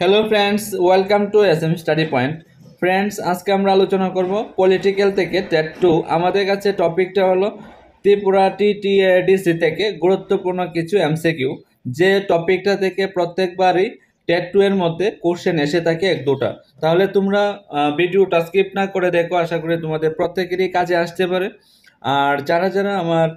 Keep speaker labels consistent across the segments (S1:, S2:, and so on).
S1: Hello friends, welcome to SM study point. Friends, আজকে আমরা আলোচনা করব পলিটিক্যাল থেকে টেট 2। আমাদের কাছে টপিকটা হলো ত্রিপুরা টিটিএডিসি থেকে গুরুত্বপূর্ণ কিছু এমসিকিউ, যে টপিকটা থেকে প্রত্যেকবারই টেট 2 এর মধ্যে কোশ্চেন এসে থাকে এক দুটা। তাহলে তোমরা ভিডিওটা স্কিপ না করে দেখো, আশা করি তোমাদের প্রত্যেকেরই কাজে আসতে পারে। আর যারা যারা আমার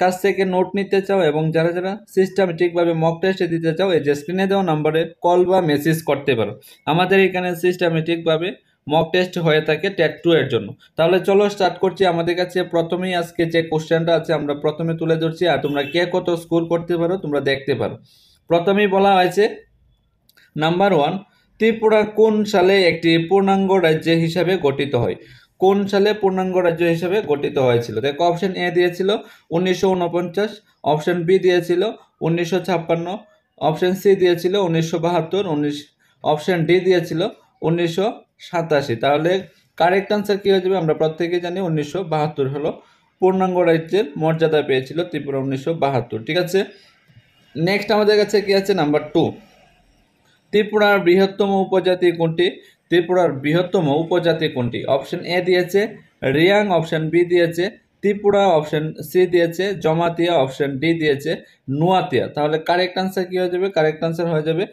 S1: কাছ থেকে নোট নিতে চাও এবং যারা যারা সিস্টেমেটিকভাবে মক টেস্টে দিতে চাও, এই যে স্ক্রিনে দেওয়া নাম্বারে কল বা মেসেজ করতে পারো। আমাদের এখানে সিস্টেমেটিকভাবে মক টেস্ট হয়ে থাকে টেট 2 এর জন্য। তাহলে চলো স্টার্ট করছি। আমাদের কাছে প্রথমেই আজকে যে কোশ্চেনটা আছে আমরা প্রথমে তুলে ধরছি, আর তোমরা কে কত স্কোর করতে পারো তোমরা দেখতে পারো। প্রথমেই বলা হয়েছে নাম্বার 1, ত্রিপুরা কোন সালে একটি পূর্ণাঙ্গ রাজ্য হিসাবে গঠিত হয়? কোন সালে পূর্ণাঙ্গ রাজ্য হিসাবে গঠিত হয়েছিল? দেখো, অপশন এ দিয়েছিল 1949, অপশন বি দিয়েছিল 1956, অপশন সি দিয়েছিল 1972, অপশন ডি দিয়েছিল 1987। তাহলে কারেক্ট আনসার কি হয়ে যাবে? আমরা প্রত্যেকেই জানি 1972 হলো পূর্ণাঙ্গ রাজ্যের মর্যাদা পেয়েছিল ত্রিপুরা 1972। ঠিক আছে, নেক্সট আমাদের কাছে কি আছে? নাম্বার 2, ত্রিপুরার বৃহত্তম উপজাতি কোনটি? ত্রিপুরার বৃহত্তম উপজাতি কোনটি? অপশন এ দিয়েছে রিয়াং, অপশন বি দিয়েছে ত্রিপুরা, অপশন সি দিয়েছে জমাতিয়া, অপশন ডি দিয়েছে নুয়াতিয়া। তাহলে কারেক্ট আনসার কি হয়ে যাবে? কারেক্ট আনসার হয়ে যাবে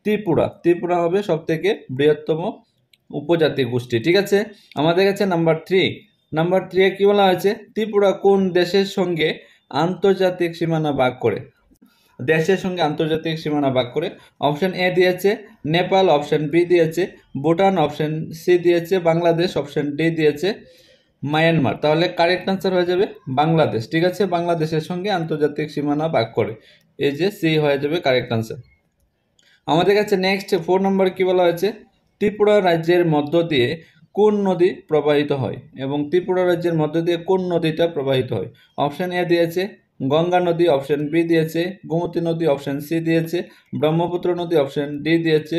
S1: ত্রিপুরা। ত্রিপুরা হবে সব থেকে বৃহত্তম উপজাতি গোষ্ঠী। ঠিক আছে, আমাদের কাছে নাম্বার 3। নাম্বার 3 কি বলা হয়েছে? ত্রিপুরা কোন দেশের সঙ্গে আন্তর্জাতিক সীমানা ভাগ করে? দেশের সঙ্গে আন্তর্জাতিক সীমানা ভাগ করে। অপশন এ দিয়েছে নেপাল, অপশন বি দিয়েছে ভুটান, অপশন সি দিয়েছে বাংলাদেশ, অপশন ডি দিয়েছে মায়ানমার। তাহলে কারেক্ট আনসার হয়ে যাবে বাংলাদেশ। ঠিক আছে, বাংলাদেশের সঙ্গে আন্তর্জাতিক সীমানা ভাগ করে, এই যে সি হয়ে যাবে কারেক্ট আনসার। আমাদের কাছে নেক্সট 4 নম্বর কি বলা হয়েছে? ত্রিপুরা রাজ্যের মধ্য দিয়ে কোন নদী প্রবাহিত হয়? এবং ত্রিপুরা রাজ্যের মধ্য দিয়ে কোন নদীটা প্রবাহিত হয়? অপশন এ দিয়েছে গঙ্গা নদী, অপশন বি দিয়েছে গোমতী নদী, অপশন সি দিয়েছে ব্রহ্মপুত্র নদী, অপশন ডি দিয়েছে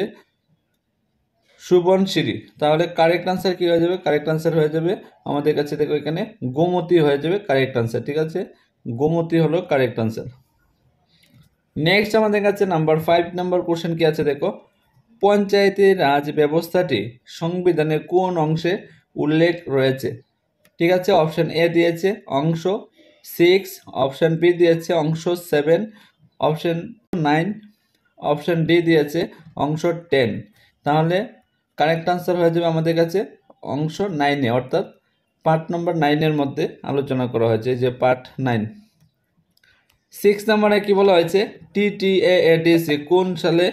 S1: সুবর্ণশিরি। তাহলে কারেক্ট আনসার কি হয়ে যাবে? কারেক্ট আনসার হয়ে যাবে আমাদের কাছে, দেখো এখানে গোমতী হয়ে যাবে কারেক্ট আনসার। ঠিক আছে, গোমতী হলো কারেক্ট আনসার। নেক্সট আমাদের কাছে নাম্বার 5 নম্বর কোশ্চেন কি আছে দেখো, পঞ্চায়েতি রাজ ব্যবস্থাটি সংবিধানের কোন অংশে উল্লেখ রয়েছে? ঠিক আছে, অপশন এ দিয়েছে অংশ 6, অপশন বি দিয়েছে অংশ 7, অপশন 9, অপশন ডি দিয়েছে অংশ 10। তাহলে কারেক্ট আনসার হয়ে যাবে আমাদের কাছে অংশ 9-এ, অর্থাৎ পার্ট নম্বর 9-এর মধ্যে আলোচনা করা হয়েছে, যে পার্ট 9। 6 নম্বরে কি বলা হয়েছে? টিটিএডিসি কোন সালে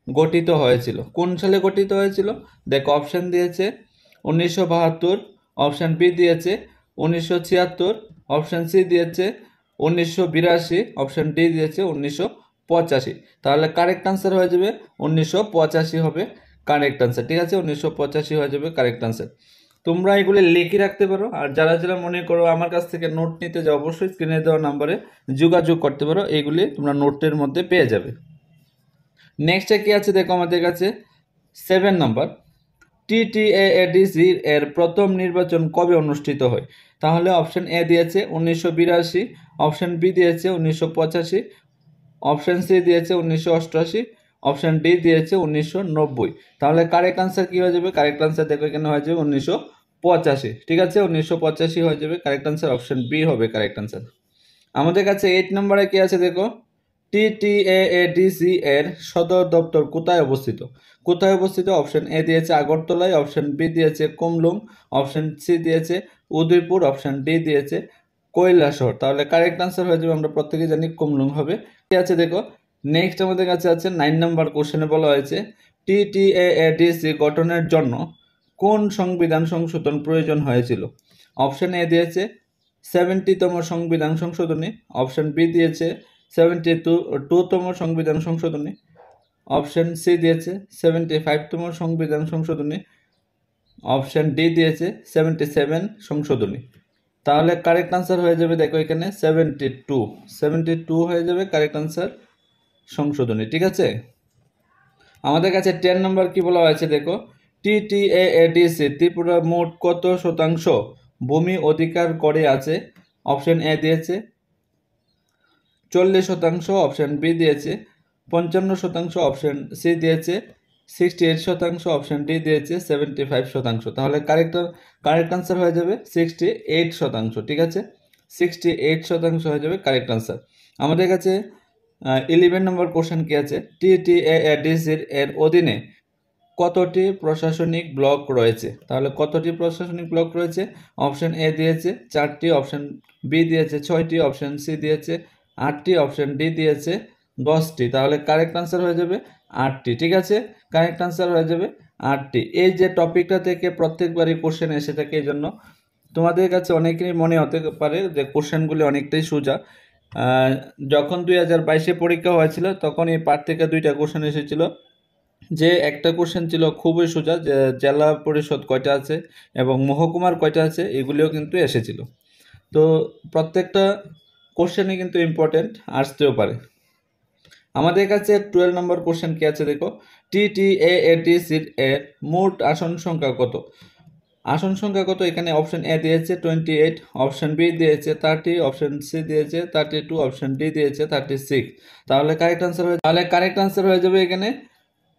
S1: গঠিত হয়েছিল? কোন সালে গঠিত হয়েছিল? দেখো, অপশন দিয়েছে 1972, অপশন বি দিয়েছে 1976, অপশন সি দিয়েছে 1982, অপশন ডি দিয়েছে 1985। তাহলে কারেক্ট আনসার হয়ে যাবে 1985 হবে কারেক্ট আনসার। ঠিক আছে, 1985 হয়ে যাবে কারেক্ট আনসার। তোমরা এগুলি লিখে রাখতে পারো, আর যারা যারা মনে করো আমার কাছ থেকে নোট নিতে যাও, অবশ্যই স্ক্রিনে দেওয়া নাম্বারে যোগাযোগ করতে পারো, এইগুলি তোমরা নোটের মধ্যে পেয়ে যাবে। নেক্সটে কি আছে দেখো আমাদের কাছে 7 নাম্বার, টিটিএডিসি এর প্রথম নির্বাচন কবে অনুষ্ঠিত হয়? তাহলে অপশন এ দিয়েছে 1982, অপশন বি দিয়েছে 1985, অপশন সি দিয়েছে 1988, অপশন ডি দিয়েছে 1990। তাহলে কারেক্ট আনসার কি হয়ে যাবে? কারেক্ট আনসার দেখো এখানে হয়ে যাবে 1985। ঠিক আছে, 1985 হয়ে যাবে কারেক্ট আনসার, অপশন বি হবে কারেক্ট আনসার। আমাদের কাছে 8 নম্বরে কি আছে দেখো, টিটিএডিসি এর সদর দপ্তর কোথায় অবস্থিত? কোথায় অবস্থিত? অপশন এ দিয়েছে আগরতলায়, অপশন বি দিয়েছে কুমলুং, অপশন সি দিয়েছে উদয়পুর, অপশন ডি দিয়েছে কৈলাসহর। তাহলে কারেক্ট আনসার হয়ে যাবে, আমরা প্রত্যেকেই জানি কুমলুং হবে। কি আছে দেখো, নেক্সট আমাদের কাছে আছে 9 নম্বর কোশ্চেনে বলা হয়েছে টিটিএডিসি গঠনের জন্য কোন সংবিধান সংশোধন প্রয়োজন হয়েছিল? অপশন এ দিয়েছে 70তম সংবিধান সংশোধনী, অপশন বি দিয়েছে 72তম সংবিধান সংশোধনী, অপশন সি দিয়েছে 75তম সংবিধান সংশোধনী, অপশন ডি দিয়েছে 77 সংশোধনী। তাহলে কারেক্ট আনসার হয়ে যাবে দেখো এখানে 72 হয়ে যাবে কারেক্ট আনসার সংশোধনী। ঠিক আছে, আমাদের কাছে 10 নম্বর কি বলা হয়েছে দেখো, টিটিএডিসি ত্রিপুরা মোট কত শতাংশ ভূমি অধিকার করে আছে? অপশন এ দিয়েছে 40%, অপশন বি দিয়েছে 55%, অপশন সি দিয়েছে 68%, অপশন ডি দিয়েছে 75%। তাহলে কারেক্ট আনসার হয়ে যাবে 68%, ঠিক আছে, 68% হয়ে যাবে কারেক্ট আনসার। আমাদের কাছে 11 নম্বর কোশ্চেন কি আছে, TTADCর এর অধীনে কতটি প্রশাসনিক ব্লক রয়েছে? তাহলে কতটি প্রশাসনিক ব্লক রয়েছে? অপশন এ দিয়েছে 4টি, অপশন বি দিয়েছে 6টি, অপশন সি দিয়েছে 8টি, অপশন ডি দিয়েছে 10টি। তাহলে কারেক্ট আনসার হয়ে যাবে 8টি, ঠিক আছে, কারেক্ট আনসার হয়ে যাবে 8টি। এই যে টপিকটা থেকে প্রত্যেকবারই কোশ্চেন এসে থাকে, এই জন্য তোমাদের কাছে অনেকেরই মনে হতে পারে যে কোশ্চেনগুলি অনেকটাই সোজা। যখন 2022-এ পরীক্ষা হয়েছিল তখন এই পার্ট থেকে 2টা কোশ্চেন এসেছিল, যে একটা কোশ্চেন ছিল খুবই সোজা, যে জেলা পরিষদ কয়টা আছে এবং মহকুমার কয়টা আছে, এগুলিও কিন্তু এসেছিল। তো প্রত্যেকটা কোশ্চেনই কিন্তু ইম্পর্টেন্ট, আসতেও পারে। আমাদের কাছে 12 নম্বর কোশ্চেন কি আছে দেখো, TTADCর এর মোট আসন সংখ্যা কত? আসন সংখ্যা কত? এখানে অপশন এ দিয়েছে 28, অপশন বি দিয়েছে 30, অপশন সি দিয়েছে 32, অপশন ডি দিয়েছে 36। তাহলে কারেক্ট আনসার হয়ে যাবে এখানে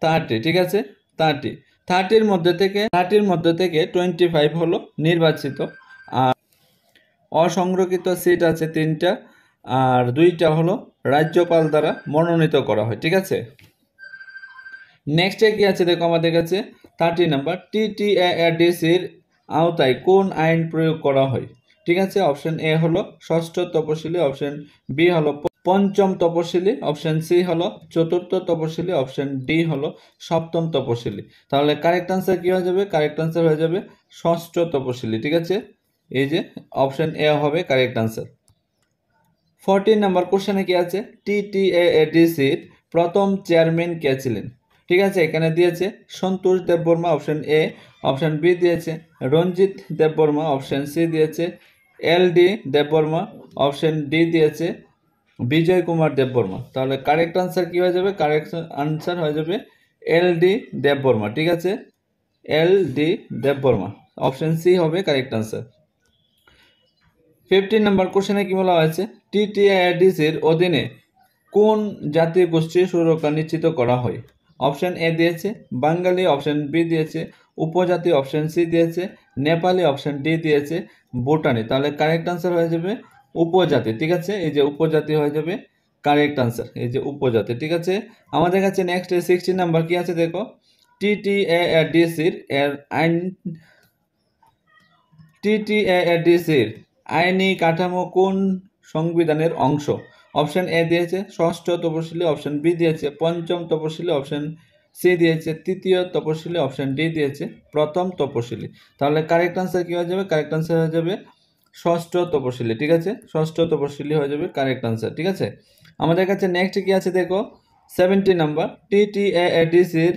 S1: 30, ঠিক আছে, 30। 30-র মধ্যে থেকে 25 হলো নির্বাচিত, আর অসংরক্ষিত সিট আছে 3টা, আর 2টা হলো রাজ্যপাল দ্বারা মনোনীত করা হয়, ঠিক আছে। নেক্সটে কি আছে দেখো আমাদের কাছে 30 নাম্বার, TTADCর আওতায় কোন আইন প্রয়োগ করা হয়? ঠিক আছে, অপশন এ হলো ষষ্ঠ তপশিলি, অপশন বি হলো পঞ্চম তপশিলি, অপশন সি হলো চতুর্থ তপশিলি, অপশন ডি হলো সপ্তম তপশিলি। তাহলে কারেক্ট আনসার কি হয়ে যাবে? কারেক্ট আনসার হয়ে যাবে ষষ্ঠ তপশিলি, ঠিক আছে, এই যে অপশন এ হবে কারেক্ট আনসার। 14 নাম্বার কোশ্চেনে কি আছে, TTADCর প্রথম চেয়ারম্যান কে ছিলেন? ঠিক আছে, এখানে দিয়েছে Santosh Debbarma, option A, option B দিয়েছে রঞ্জিত দেববর্মা, অপশন সি দিয়েছে LD দেববর্মা, অপশন ডি দিয়েছে বিজয় কুমার দেববর্মা। তাহলে কারেক্ট আনসার কি হয়ে যাবে? কারেক্ট আনসার হয়ে যাবে LD দেববর্মা, ঠিক আছে, LD দেববর্মা, অপশন সি হবে কারেক্ট আনসার। 15 নম্বর কোশ্চেনে কি বলা হয়েছে, TTADCর অধীনে কোন জাতীয় গোষ্ঠীর সুরক্ষা নিশ্চিত করা হয়? অপশন এ দিয়েছে বাঙালি, অপশন বি দিয়েছে উপজাতি, অপশন সি দিয়েছে নেপালি, অপশন ডি দিয়েছে ভুটানি। তাহলে কারেক্ট আনসার হয়ে যাবে উপজাতি, ঠিক আছে, এই যে উপজাতি হয়ে যাবে কারেক্ট আনসার, এই যে উপজাতি, ঠিক আছে। আমাদের কাছে নেক্সট 16 নাম্বার কি আছে দেখো, TTADCর আইনি কাঠামো কোন সংবিধানের অংশ? অপশন এ দিয়েছে ষষ্ঠ তপশিলি, অপশন বি দিয়েছে পঞ্চম তপশিলি, অপশন সি দিয়েছে তৃতীয় তপশিলি, অপশন ডি দিয়েছে প্রথম তপশিলি। তাহলে কারেক্ট আনসার কি হয়ে যাবে? কারেক্ট আনসার হয়ে যাবে ষষ্ঠ তপশিলি, ঠিক আছে, ষষ্ঠ তপশিলি হয়ে যাবে কারেক্ট আনসার, ঠিক আছে। আমাদের কাছে নেক্সট কি আছে দেখো, 70 নাম্বার, TTADCর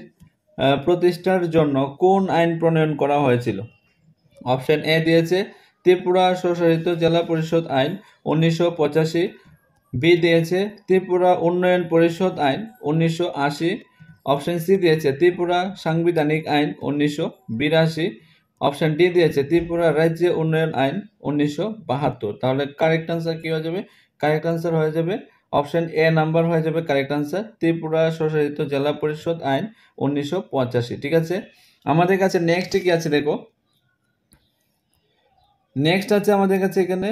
S1: প্রতিষ্ঠার জন্য কোন আইন প্রণয়ন করা হয়েছিল? অপশন এ দিয়েছে ত্রিপুরা স্বশাসিত জেলা পরিষদ আইন 1985, বি দিয়েছে ত্রিপুরা উন্নয়ন পরিষদ আইন 1980, অপশন সি দিয়েছে ত্রিপুরা সাংবিধানিক আইন 1982, অপশন ডি দিয়েছে ত্রিপুরা রাজ্য উন্নয়ন আইন 1972। তাহলে কারেক্ট আনসার কি হয়ে যাবে? কারেক্ট আনসার হয়ে যাবে অপশন এ নাম্বার হয়ে যাবে কারেক্ট আনসার, ত্রিপুরা স্বশাসিত জেলা পরিষদ আইন 1985, ঠিক আছে। আমাদের কাছে নেক্সট কি আছে দেখো, নেক্সট আছে আমাদের কাছে এখানে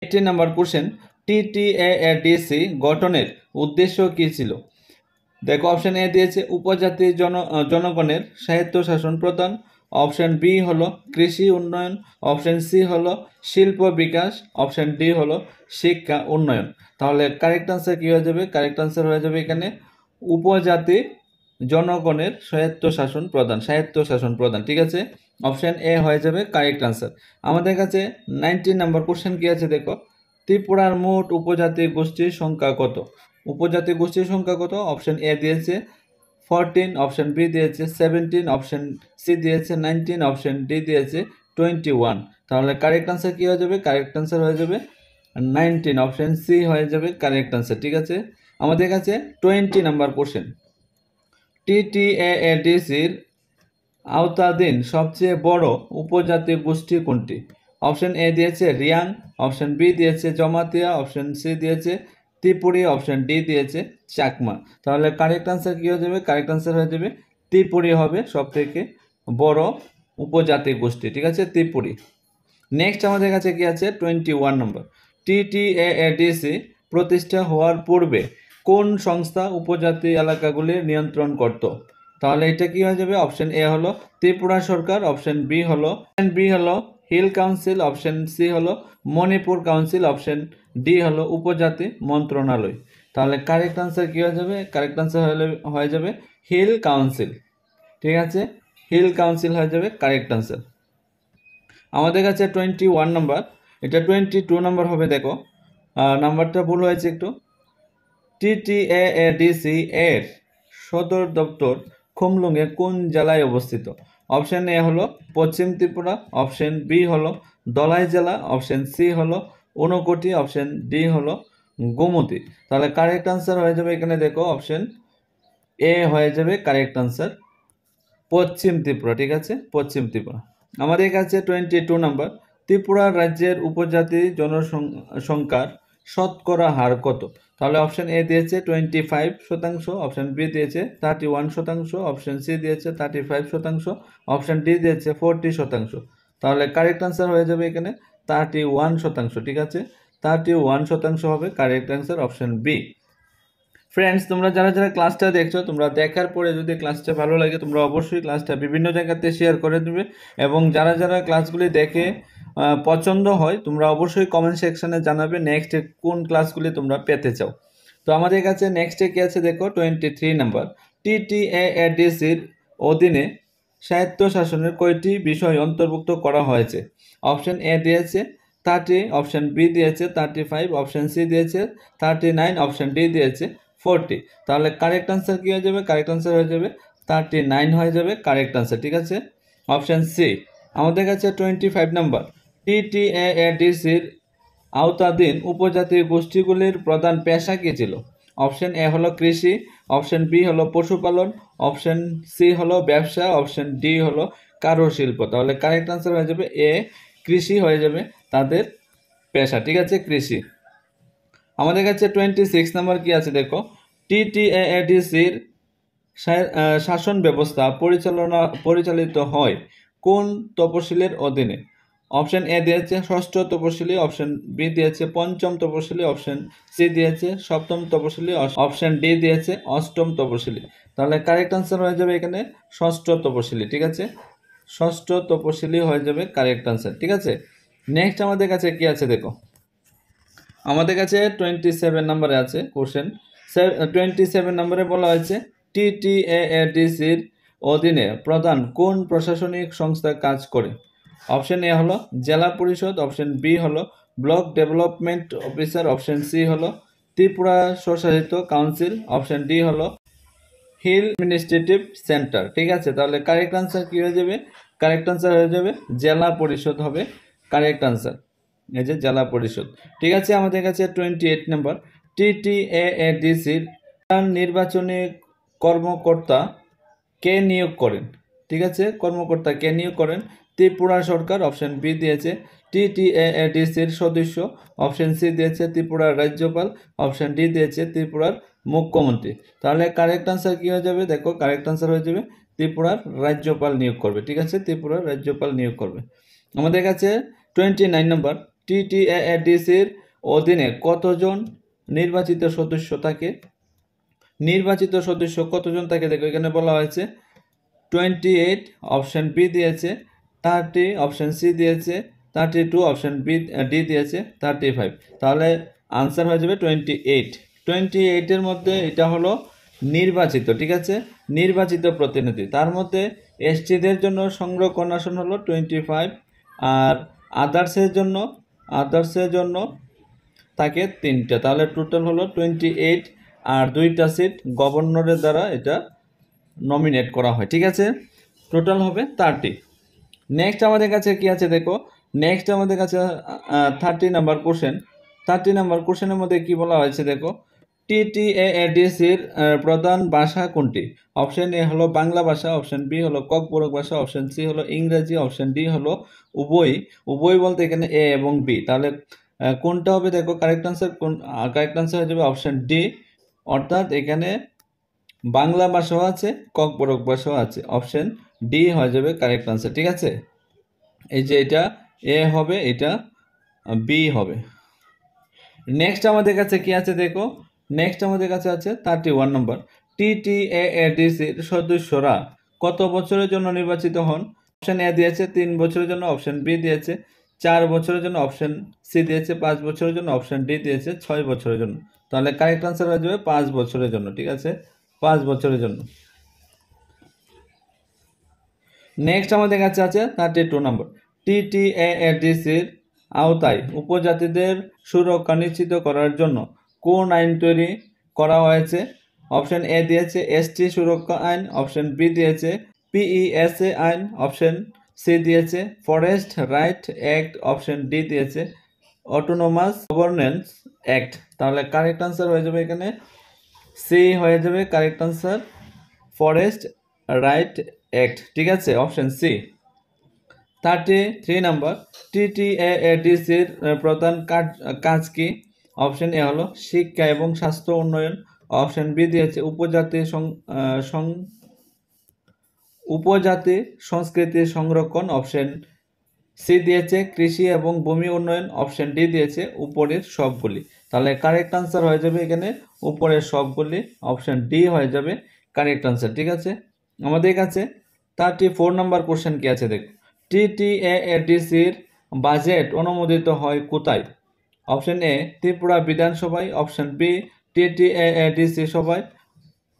S1: 18 নাম্বার কোশ্চেন, TTADC গঠনের উদ্দেশ্য কি ছিল? দেখো অপশন এ দিয়েছে উপজাতি জনগণের স্বায়ত্তশাসন প্রদান, অপশন বি হলো কৃষি উন্নয়ন, অপশন সি হলো শিল্প বিকাশ, অপশন ডি হলো শিক্ষা উন্নয়ন। তাহলে কারেক্ট আনসার কি হয়ে যাবে? কারেক্ট আনসার হয়ে যাবে এখানে উপজাতি জনগণের স্বায়ত্তশাসন প্রদান, ঠিক আছে, অপশন এ হয়ে যাবে কারেক্ট আনসার। আমাদের কাছে 19 নাম্বার কোশ্চেন কি আছে দেখো, ত্রিপুরার মোট উপজাতি গোষ্ঠীর সংখ্যা কত? উপজাতি গোষ্ঠীর সংখ্যা কত? অপশন এ দিয়েছে 14, অপশন বি দিয়েছে 17, অপশন সি দিয়েছে 19, অপশন ডি দিয়েছে 21। তাহলে কারেক্ট আনসার কি হয়ে যাবে? কারেক্ট আনসার হয়ে যাবে 19, অপশন সি হয়ে যাবে কারেক্ট আনসার, ঠিক আছে। আমাদের কাছে 20 নাম্বার কোশ্চেন, TTADCর আওতাধীন সবচেয়ে বড় উপজাতি গোষ্ঠী কোনটি? অপশন এ দিয়েছে রিয়াং, অপশন বি দিয়েছে জমাতিয়া, অপশন সি দিয়েছে ত্রিপুরী, অপশন ডি দিয়েছে চাকমা। তাহলে কারেক্ট আনসার কি হয়ে যাবে? কারেক্ট আনসার হয়ে যাবে ত্রিপুরী হবে সব থেকে বড় উপজাতি গোষ্ঠী, ঠিক আছে, ত্রিপুরী। নেক্সট আমাদের কাছে কি আছে? 21 নম্বর, TTAADC প্রতিষ্ঠা হওয়ার পূর্বে কোন সংস্থা উপজাতি এলাকাগুলি নিয়ন্ত্রণ করত? তাহলে এটা কি হয়ে যাবে? অপশন এ হলো ত্রিপুরা সরকার, অপশন বি হলো হিল কাউন্সিল, অপশন সি হলো মণিপুর কাউন্সিল, অপশন ডি হলো উপজাতি মন্ত্রণালয়। তাহলে কারেক্ট আনসার কি হয়ে যাবে? কারেক্ট আনসার হয়ে যাবে হিল কাউন্সিল, ঠিক আছে, হিল কাউন্সিল হয়ে যাবে কারেক্ট আনসার। আমাদের কাছে 21 নম্বর, এটা 22 নম্বর হবে, দেখো নাম্বারটা ভুল হয়েছে একটু। TTAADC এর সদর দপ্তর খুমলুঙে কোন জেলায় অবস্থিত? অপশন এ হলো পশ্চিম ত্রিপুরা, অপশন বি হলো ধলাই জেলা, অপশন সি হলো ঊনকোটি, অপশন ডি হলো গোমতী। তাহলে কারেক্ট আনসার হয়ে যাবে এখানে দেখো অপশন এ হয়ে যাবে কারেক্ট আনসার পশ্চিম ত্রিপুরা, ঠিক আছে, পশ্চিম ত্রিপুরা। আমাদের কাছে 22 নম্বর, ত্রিপুরা রাজ্যের উপজাতি জনসংখ্যার শতকরা হার কত? তাহলে অপশন এ দিয়েছে 25%, অপশন বি দিয়েছে 31%, অপশন সি দিয়েছে 35%, অপশন ডি দিয়েছে 40%। তাহলে কারেক্ট আনসার হয়ে যাবে এখানে 31%, ঠিক আছে, 31% হবে correct answer, option B. Friends, তোমরা যারা যারা ক্লাসটা দেখছো, তোমরা দেখার পরে যদি ক্লাসটা ভালো লাগে তোমরা অবশ্যই ক্লাসটা বিভিন্ন জায়গাতে শেয়ার করে দেবে, এবং যারা যারা ক্লাসগুলি দেখে পছন্দ হয় তোমরা অবশ্যই কমেন্ট সেকশনে জানাবে নেক্সট কোন ক্লাসগুলি তোমরা পেতে চাও। তো আমাদের কাছে নেক্সটে কি আছে দেখো 23 নম্বর, TTAADCর অধীনে স্বায়ত্তশাসনের কয়টি বিষয় অন্তর্ভুক্ত করা হয়েছে? অপশন এ দিয়েছে 30, অপশন বি দিয়েছে 35, অপশন সি দিয়েছে 39, অপশন ডি দিয়েছে 40। তাহলে কারেক্ট আনসার কি হয়ে যাবে? কারেক্ট আনসার হয়ে যাবে 39 হয়ে যাবে কারেক্ট আনসার, ঠিক আছে, অপশন সি। আমাদের কাছে 25 নম্বর, TTAADCর আওতাধীন উপজাতি গোষ্ঠীগুলির প্রধান পেশা কী ছিল? অপশন এ হলো কৃষি, অপশন বি হলো পশুপালন, অপশন সি হলো ব্যবসা, অপশন ডি হলো কারুশিল্প। তাহলে কারেক্ট আনসার হয়ে যাবে এ, কৃষি হয়ে যাবে তাদের পেশা, ঠিক আছে, কৃষি। আমাদের কাছে 26 নম্বর কি আছে দেখো, TTAADCর শাসন ব্যবস্থা পরিচালিত হয় কোন তপশিলের অধীনে? অপশন এ দিয়েছে ষষ্ঠ তপশিলি, অপশন বি দিয়েছে পঞ্চম তপশিলি, অপশন সি দিয়েছে সপ্তম তপশিলি, অপশন ডি দিয়েছে অষ্টম তপশিলি। তাহলে কারেক্ট আনসার হয়ে যাবে এখানে ষষ্ঠ তপশিলি, ঠিক আছে, ষষ্ঠ তপশিলি হয়ে যাবে কারেক্ট আনসার, ঠিক আছে। নেক্সট আমাদের কাছে কি আছে দেখো, আমাদের কাছে 27 নম্বরে আছে কোশ্চেন। 27 নম্বরে বলা হয়েছে TTAADCর অধীনে প্রধান কোন প্রশাসনিক সংস্থা কাজ করে? অপশন এ হলো জেলা পরিষদ, অপশন বি হলো block development officer, option C হলো ত্রিপুরা স্বশাসিত কাউন্সিল, অপশন ডি হলো হিল অ্যাডমিনিস্ট্রেটিভ সেন্টার, ঠিক আছে। তাহলে কারেক্ট আনসার কি হয়ে যাবে? কারেক্ট আনসার হয়ে যাবে জেলা পরিষদ হবে কারেক্ট আনসার, এই যে জেলা পরিষদ, ঠিক আছে। আমাদের কাছে 28 নম্বর, TTAADCর নির্বাচনী কর্মকর্তা কে নিয়োগ করেন? ঠিক আছে, কর্মকর্তা কে নিয়োগ করেন? ত্রিপুরা সরকার, অপশন বি দিয়েছে TTAADCর সদস্য, অপশন সি দিয়েছে ত্রিপুরার রাজ্যপাল, অপশন ডি দিয়েছে ত্রিপুরার মুখ্যমন্ত্রী। তাহলে কারেক্ট আনসার কি হয়ে যাবে? দেখো কারেক্ট আনসার হয়ে যাবে ত্রিপুরার রাজ্যপাল নিয়োগ করবে, ঠিক আছে, ত্রিপুরার রাজ্যপাল নিয়োগ করবে। আমাদের কাছে 29 নম্বর, TTAADCর অধীনে কতজন নির্বাচিত সদস্য থাকে? নির্বাচিত সদস্য কতজন থাকে দেখো এখানে বলা হয়েছে 28, অপশন বি দিয়েছে 30, অপশন সি দিয়েছে 32, অপশন ডি দিয়েছে 35। তাহলে আনসার হয়ে যাবে 28। 28-এর মধ্যে এটা হলো নির্বাচিত, ঠিক আছে, নির্বাচিত প্রতিনিধি। তার মধ্যে এসটিদের জন্য সংরক্ষণ আসন হলো 25, আর আদার্সের জন্য থাকে 3টা। তাহলে টোটাল হলো 28, আর 2টা সিট গভর্নরের দ্বারা এটা নমিনেট করা হয়, ঠিক আছে, টোটাল হবে 30। নেক্সট আমাদের কাছে কি আছে দেখো, নেক্সট আমাদের কাছে 30 নাম্বার কোশ্চেন। 30 নাম্বার কোশ্চেনের মধ্যে কি বলা হয়েছে দেখো, TTAADCর প্রধান ভাষা কোনটি? অপশন এ হলো বাংলা ভাষা, অপশন বি হলো ককবরক ভাষা, অপশন সি হলো ইংরেজি, অপশন ডি হলো উভয় বলতে এখানে এ এবং বি। তাহলে কোনটা হবে দেখো কারেক্ট আনসার, কারেক্ট আনসার হয়ে যাবে অপশন ডি, অর্থাৎ এখানে বাংলা ভাষাও আছে ককবরক ভাষাও আছে, অপশন ডি হয়ে যাবে কারেক্ট আনসার। ঠিক আছে, এই যে এটা এ হবে, এটা বি হবে। নেক্সট আমাদের কাছে কি আছে দেখো, নেক্সট আমাদের কাছে আছে 31 নম্বর, TTAADCর সদস্যরা কত বছরের জন্য নির্বাচিত হন? অপশন এ দিয়েছে 3 বছরের জন্য, অপশন বি দিয়েছে 4 বছরের জন্য, অপশন সি দিয়েছে 5 বছরের জন্য, অপশন ডি দিয়েছে 6 বছরের জন্য। তাহলে কারেক্ট আনসার হয়ে যাবে 5 বছরের জন্য। ঠিক আছে, 5 বছরের জন্য। নেক্সট আমাদের কাছে আছে 32 নম্বর, TTAADCর আওতায় উপজাতিদের সুরক্ষা নিশ্চিত করার জন্য কোন আইন তৈরি করা হয়েছে? অপশন এ দিয়েছে এসটি সুরক্ষা আইন, অপশন বি দিয়েছে PESA আইন, অপশন সি দিয়েছে forest right act, option D দিয়েছে অটোনোমাস গভর্নেন্স অ্যাক্ট। তাহলে কারেক্ট আনসার হয়ে যাবে এখানে সি হয়ে যাবে correct answer, forest right act. ঠিক আছে, অপশন সি। 33 নম্বর, TTAADCর প্রধান কাজ কি? অপশন এ হলো শিক্ষা এবং স্বাস্থ্য উন্নয়ন, অপশন বি দিয়েছে উপজাতি সংস্কৃতি সংরক্ষণ, অপশন সি দিয়েছে কৃষি এবং ভূমি উন্নয়ন, অপশন ডি দিয়েছে উপরের সবগুলি। তাহলে কারেক্ট আনসার হয়ে যাবে এখানে উপরের সবগুলি, অপশন ডি হয়ে যাবে কারেক্ট আনসার। ঠিক আছে, আমাদের কাছে 34 নম্বর কোশ্চেন কি আছে দেখো, TTAADCর বাজেট অনুমোদিত হয় কোথায়? অপশন এ ত্রিপুরা বিধানসভায়, অপশন বি TTAADC সভায়,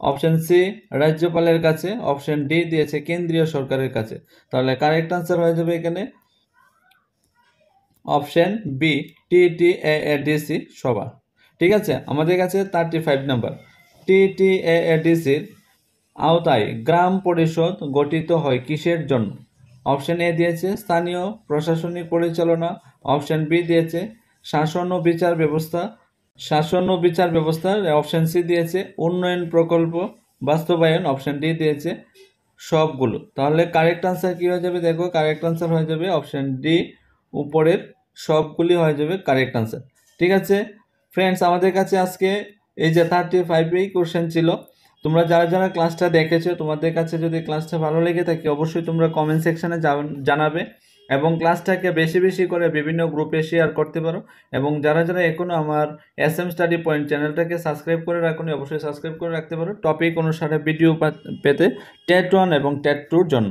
S1: অপশন সি রাজ্যপালের কাছে, অপশন ডি দিয়েছে কেন্দ্রীয় সরকারের কাছে। তাহলে কারেক্ট আনসার হয়ে যাবে এখানে অপশন বি TTAADC সভা। ঠিক আছে, আমাদের কাছে 35 নম্বর, TTAADCর আওতায় গ্রাম পরিষদ গঠিত হয় কিসের জন্য? অপশন এ দিয়েছে স্থানীয় প্রশাসনিক পরিচালনা, অপশন বি দিয়েছে শাসন ও বিচার ব্যবস্থা, অপশন সি দিয়েছে উন্নয়ন প্রকল্প বাস্তবায়ন, অপশন ডি দিয়েছে সবগুলো। তাহলে কারেক্ট আনসার কি হয়ে যাবে দেখো, কারেক্ট আনসার হয়ে যাবে অপশন ডি, উপরের সবগুলি হয়ে যাবে কারেক্ট আনসার। ঠিক আছে ফ্রেন্ডস, আমাদের কাছে আজকে এই যে 35 কোশ্চেন ছিল। তোমরা যারা যারা ক্লাসটা দেখেছো, তোমাদের কাছে যদি ক্লাসটা ভালো লেগে থাকে অবশ্যই তোমরা কমেন্ট সেকশনে জানাবে, এবং ক্লাসটাকে বেশি বেশি করে বিভিন্ন গ্রুপে শেয়ার করতে পারো। এবং যারা যারা এখনও আমার SM স্টাডি পয়েন্ট চ্যানেলটাকে সাবস্ক্রাইব করে রাখুন, অবশ্যই সাবস্ক্রাইব করে রাখতে পারো টপিক অনুসারে ভিডিও পেতে TET 1 এবং TET 2 জন্য।